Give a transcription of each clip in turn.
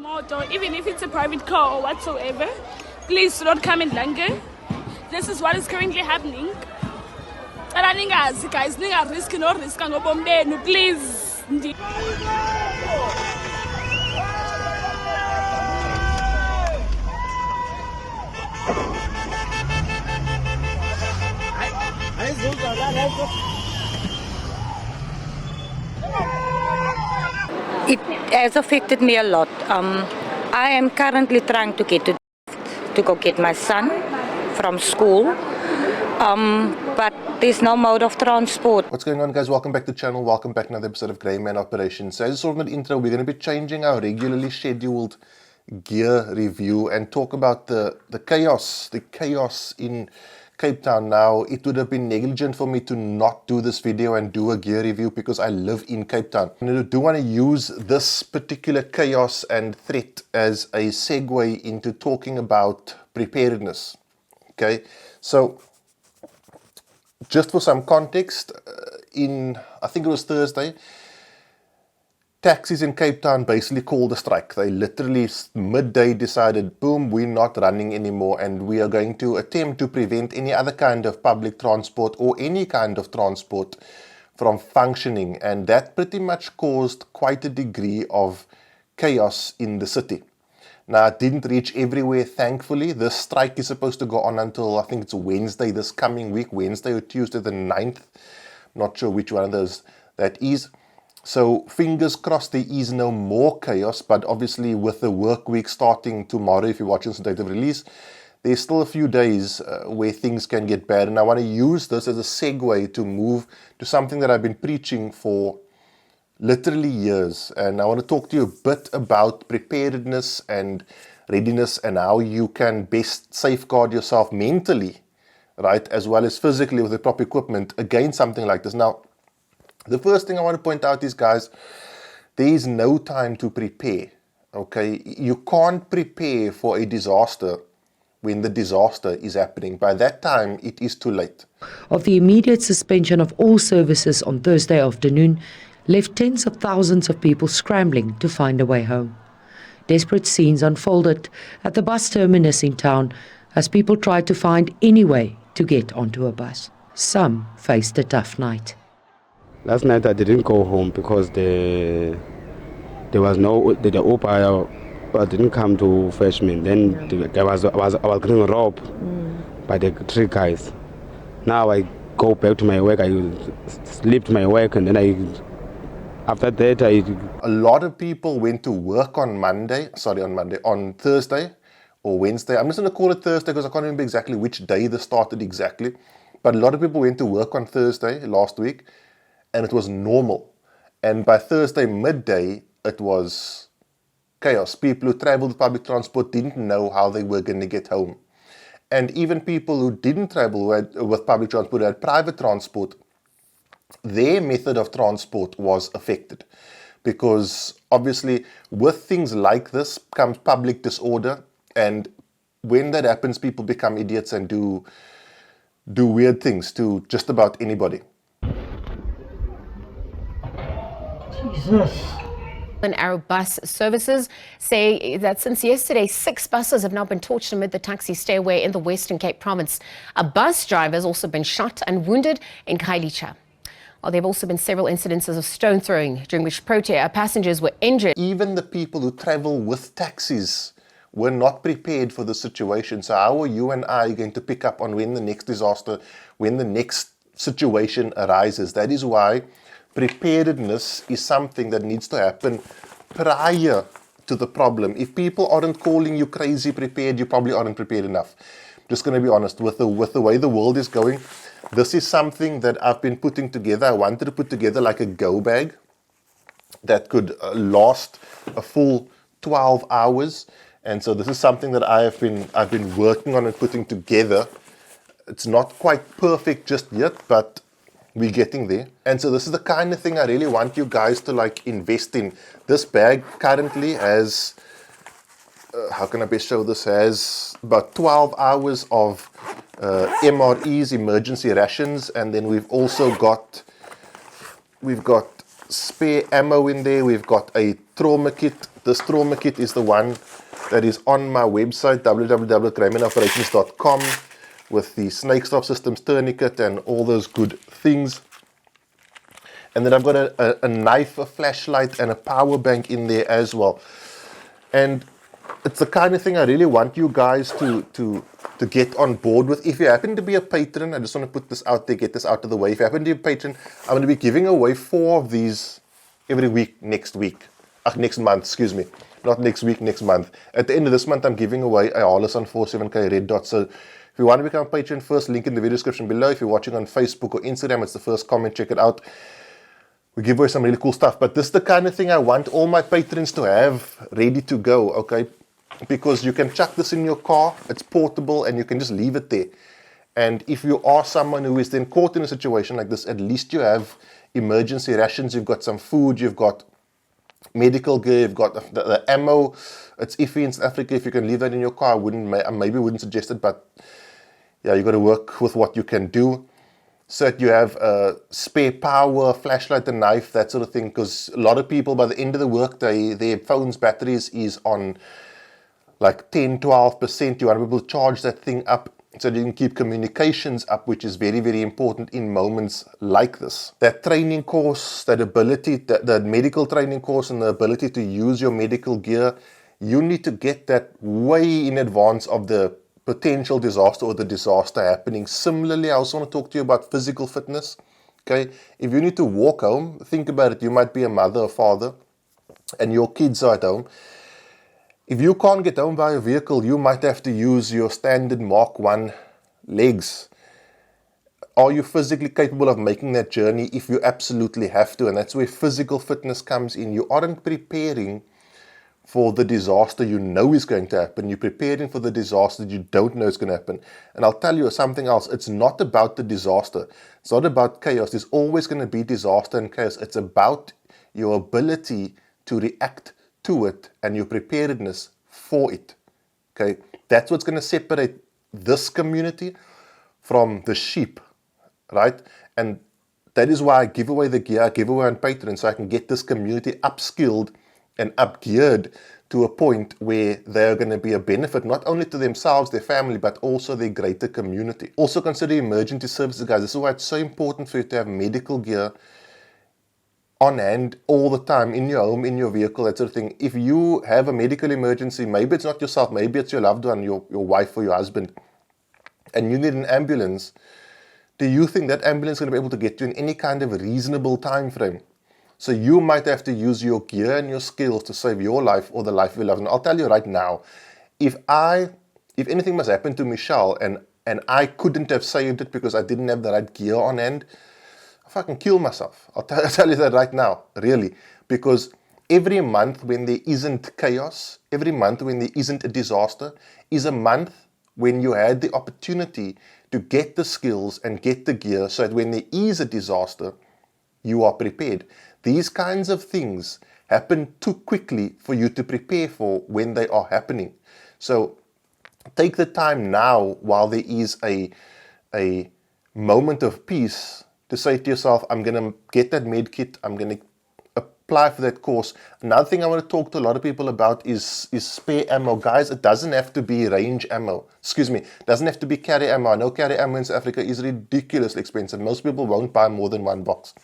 motor, even if it's a private car or whatsoever, please do not come in Lange. This is what is currently happening. And guys, risk no risk please. It has affected me a lot. I am currently trying to go get my son from school, but there's no mode of transport. What's going on, guys? Welcome back to the channel. Welcome back to another episode of Grey Man Operation. So as I saw in the intro, we're going to be changing our regularly scheduled gear review and talk about the chaos in Cape Town. Now, it would have been negligent for me to not do this video and do a gear review because I live in Cape Town. And I do want to use this particular chaos and threat as a segue into talking about preparedness. Okay, so just for some context, I think it was Thursday, taxis in Cape Town basically called a strike. They literally midday decided, boom, we're not running anymore and we are going to attempt to prevent any other kind of public transport or any kind of transport from functioning. And that pretty much caused quite a degree of chaos in the city. Now, it didn't reach everywhere, thankfully. This strike is supposed to go on until, I think it's Wednesday this coming week, Wednesday or Tuesday the 9th. Not sure which one of those that is. So fingers crossed there is no more chaos, but obviously with the work week starting tomorrow, if you're watching this date of release, there's still a few days where things can get bad. And I want to use this as a segue to move to something that I've been preaching for literally years. And I want to talk to you a bit about preparedness and readiness and how you can best safeguard yourself mentally, right, as well as physically with the proper equipment against something like this. Now, the first thing I want to point out is, guys, there is no time to prepare, okay? You can't prepare for a disaster when the disaster is happening. By that time, it is too late. Of the immediate suspension of all services on Thursday afternoon left tens of thousands of people scrambling to find a way home. Desperate scenes unfolded at the bus terminus in town as people tried to find any way to get onto a bus. Some faced a tough night. Last night I didn't go home because there was no the Uber didn't come to fetch me. Then I was getting robbed by the three guys. Now I go back to my work. I sleep to my work, and then after that a lot of people went to work on Thursday or Wednesday. I'm just going to call it Thursday because I can't remember exactly which day this started exactly. But a lot of people went to work on Thursday last week, and it was normal. And by Thursday midday, it was chaos. People who traveled with public transport didn't know how they were going to get home. And even people who didn't travel with public transport, who had private transport, their method of transport was affected. Because obviously, with things like this comes public disorder. And when that happens, people become idiots and do weird things to just about anybody. Jesus. And Arrow bus services say that since yesterday, 6 buses have now been torched amid the taxi stairway in the Western Cape province. A bus driver has also been shot and wounded in Khayelitsha. Well, there have also been several incidences of stone throwing, during which passengers were injured. Even the people who travel with taxis were not prepared for the situation. So how are you and I going to pick up on when the next disaster, when the next situation arises? That is why preparedness is something that needs to happen prior to the problem. If people aren't calling you crazy prepared, you probably aren't prepared enough. Just going to be honest, with the way the world is going, this is something that I've been putting together. I wanted to put together like a go bag that could last a full 12 hours. And so this is something that I've been working on and putting together. It's not quite perfect just yet, but we're getting there. And so this is the kind of thing I really want you guys to invest in. This bag currently has, how can I best show this, has about 12 hours of MREs, emergency rations, and then we've also got spare ammo in there. We've got a trauma kit. This trauma kit is the one that is on my website, www.cramenoperations.com, with the snake stop systems tourniquet and all those good things. And then I've got a knife, a flashlight, and a power bank in there as well. And it's the kind of thing I really want you guys to get on board with. If you happen to be a patron, I just want to put this out there, get this out of the way. If you happen to be a patron, I'm going to be giving away 4 of these every week next month, excuse me. Not next week, next month. At the end of this month, I'm giving away a Harlesson 47K red dot. So if you want to become a patron, first link in the video description below. If you're watching on Facebook or Instagram, it's the first comment, check it out. We give away some really cool stuff. But this is the kind of thing I want all my patrons to have ready to go, okay? Because you can chuck this in your car, it's portable, and you can just leave it there. And if you are someone who is then caught in a situation like this, at least you have emergency rations, you've got some food, you've got medical gear, you've got the ammo. It's iffy in South Africa. If you can leave that in your car, I maybe wouldn't suggest it, but yeah, you got to work with what you can do. So that you have spare power, flashlight, a knife, that sort of thing. Because a lot of people, by the end of the workday, their phone's batteries is on like 10, 12%. You want to be able to charge that thing up so that you can keep communications up, which is very, very important in moments like this. That training course, that ability, that medical training course, and the ability to use your medical gear, you need to get that way in advance of the potential disaster or the disaster happening. Similarly, I also want to talk to you about physical fitness. Okay, if you need to walk home, think about it. You might be a mother or father, and your kids are at home. If you can't get home by a vehicle, you might have to use your standard Mark 1 legs. Are you physically capable of making that journey if you absolutely have to? And that's where physical fitness comes in. You aren't preparing for the disaster you know is going to happen. You're preparing for the disaster you don't know is going to happen. And I'll tell you something else. It's not about the disaster. It's not about chaos. There's always going to be disaster and chaos. It's about your ability to react to it and your preparedness for it. Okay, that's what's going to separate this community from the sheep, right? And that is why I give away the gear, I give away on Patreon, so I can get this community upskilled and up-geared to a point where they're going to be a benefit not only to themselves, their family, but also their greater community. Also consider emergency services, guys. This is why it's so important for you to have medical gear on hand all the time, in your home, in your vehicle, that sort of thing. If you have a medical emergency, maybe it's not yourself, maybe it's your loved one, your wife or your husband, and you need an ambulance, do you think that ambulance is going to be able to get you in any kind of reasonable time frame? So you might have to use your gear and your skills to save your life or the life of your loved one. I'll tell you right now, if anything must happen to Michelle and I couldn't have saved it because I didn't have the right gear on hand, I'll fucking kill myself. I'll tell you that right now, really. Because every month when there isn't chaos, every month when there isn't a disaster, is a month when you had the opportunity to get the skills and get the gear so that when there is a disaster, you are prepared. These kinds of things happen too quickly for you to prepare for when they are happening. So take the time now while there is a moment of peace to say to yourself, I'm going to get that med kit, I'm going to apply for that course. Another thing I want to talk to a lot of people about is spare ammo. Guys, it doesn't have to be range ammo. It doesn't have to be carry ammo. I know carry ammo in South Africa is ridiculously expensive. Most people won't buy more than one box.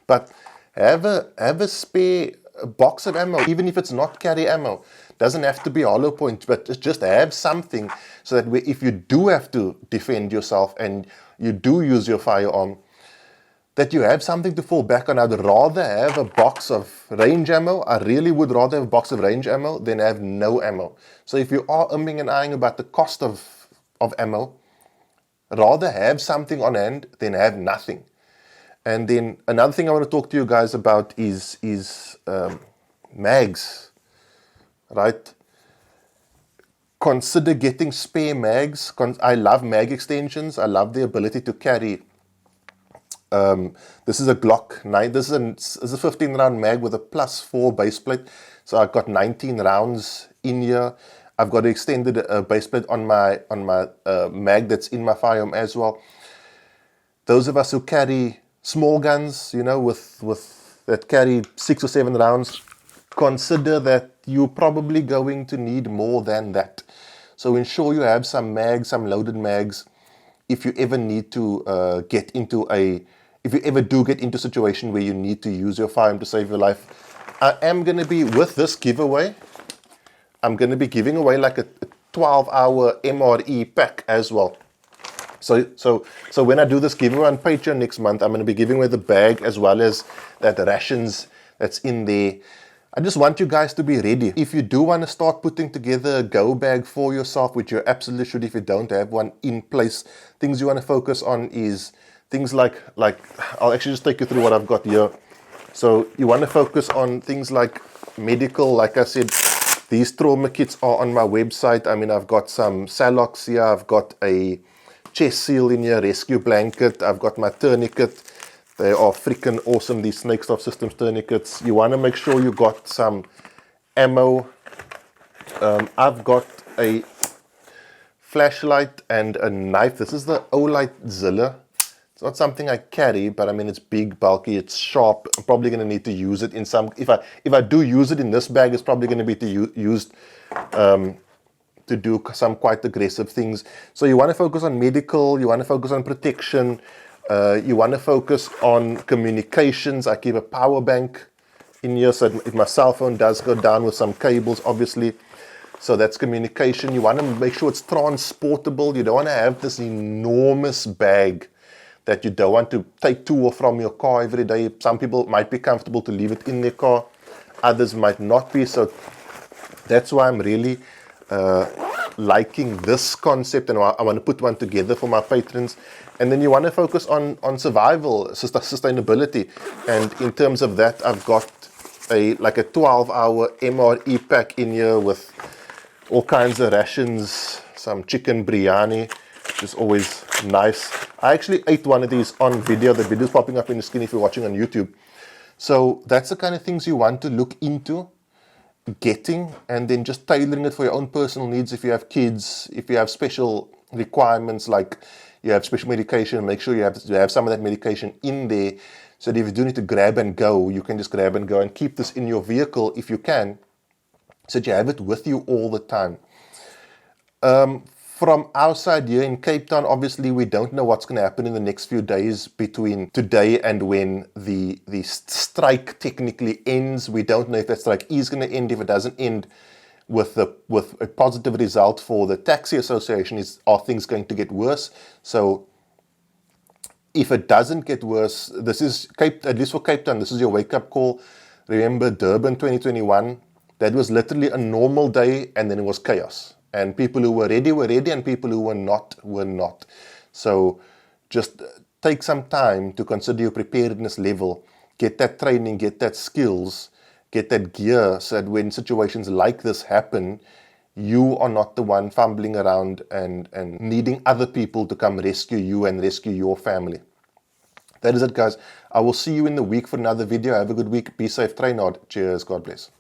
But have a spare box of ammo, even if it's not carry ammo. Doesn't have to be hollow point, but just have something so that if you do have to defend yourself and you do use your firearm, that you have something to fall back on. I'd rather have a box of range ammo. I really would rather have a box of range ammo than have no ammo. So if you are umming and ahhing about the cost of ammo, rather have something on hand than have nothing. And then another thing I want to talk to you guys about is mags, right? Consider getting spare mags. I love mag extensions. I love the ability to carry. This is a Glock 9. This is a 15 round mag with a +4 base plate. So I've got 19 rounds in here. I've got an extended base plate on my mag that's in my firearm as well. Those of us who carry small guns, you know, with that carry 6 or 7 rounds, consider that you're probably going to need more than that. So ensure you have some mags, some loaded mags, if you ever need to if you ever do get into a situation where you need to use your firearm to save your life. I am going to be, with this giveaway, I'm going to be giving away like a 12-hour MRE pack as well. So when I do this giveaway on Patreon next month, I'm going to be giving away the bag as well as that rations that's in there. I just want you guys to be ready. If you do want to start putting together a go bag for yourself, which you absolutely should if you don't have one in place, things you want to focus on is things like I'll actually just take you through what I've got here. So you want to focus on things like medical. Like I said, these trauma kits are on my website. I mean, I've got some Salox here, I've got a chest seal in here, rescue blanket, I've got my tourniquet. They are freaking awesome, these Snake Stop Systems tourniquets. You want to make sure you got some ammo. I've got a flashlight and a knife. This is the Olight Zilla. It's not something I carry, but I mean, it's big, bulky, it's sharp. I'm probably going to need to use it in some, if I do use it in this bag, it's probably going to be used to do some quite aggressive things. So you want to focus on medical, you want to focus on protection, you want to focus on communications. I keep a power bank in here, so if my cell phone does go down with some cables, obviously, so that's communication. You want to make sure it's transportable. You don't want to have this enormous bag that you don't want to take to or from your car every day. Some people might be comfortable to leave it in their car, others might not be. So that's why I'm really liking this concept, and I want to put one together for my patrons. And then you want to focus on survival, sustainability. And in terms of that, I've got a 12-hour MRE pack in here with all kinds of rations, some chicken biryani, which is always nice. I actually ate one of these on video. The video's popping up in the screen if you're watching on YouTube. So that's the kind of things you want to look into getting, and then just tailoring it for your own personal needs. If you have kids, if you have special requirements, like you have special medication, make sure you have some of that medication in there, so that if you do need to grab and go, you can just grab and go, and keep this in your vehicle if you can, so that you have it with you all the time. From our side here in Cape Town, obviously we don't know what's going to happen in the next few days between today and when the strike technically ends. We don't know if that strike is going to end. If it doesn't end with a positive result for the taxi association, are things going to get worse? So if it doesn't get worse, this is at least for Cape Town, this is your wake-up call. Remember Durban 2021, that was literally a normal day, and then it was chaos. And people who were ready, and people who were not, were not. So just take some time to consider your preparedness level. Get that training, get that skills, get that gear, so that when situations like this happen, you are not the one fumbling around and needing other people to come rescue you and rescue your family. That is it, guys. I will see you in the week for another video. Have a good week. Be safe. Train hard. Cheers. God bless.